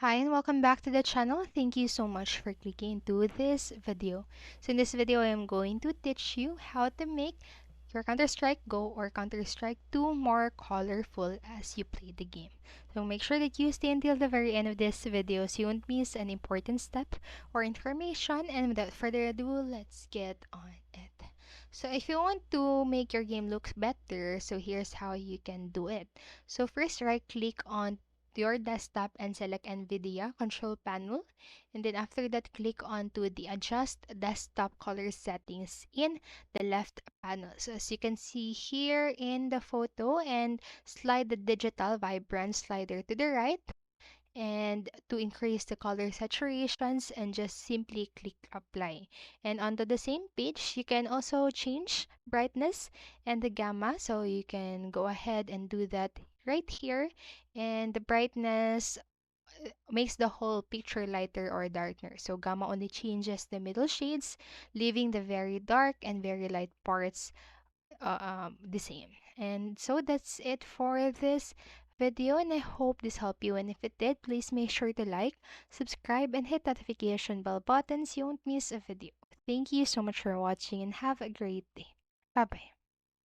Hi and welcome back to the channel. Thank you so much for clicking into this video. So in this video, I am going to teach you how to make your Counter-Strike Go or Counter-Strike 2 more colorful as you play the game. So make sure that you stay until the very end of this video so you won't miss an important step or information. And without further ado, let's get on it. So if you want to make your game look better, so here's how you can do it. So first, right click on your desktop and select NVIDIA control panel, and then after that click on to the adjust desktop color settings in the left panel. So as you can see here in the photo, and slide the digital vibrance slider to the right and to increase the color saturations, and just simply click apply. And onto the same page you can also change brightness and the gamma, so you can go ahead and do that right here. And the brightness makes the whole picture lighter or darker, so gamma only changes the middle shades, leaving the very dark and very light parts the same. And so that's it for this video, and I hope this helped you. And if it did, please make sure to like, subscribe, and hit notification bell button so you won't miss a video. Thank you so much for watching and have a great day. Bye bye.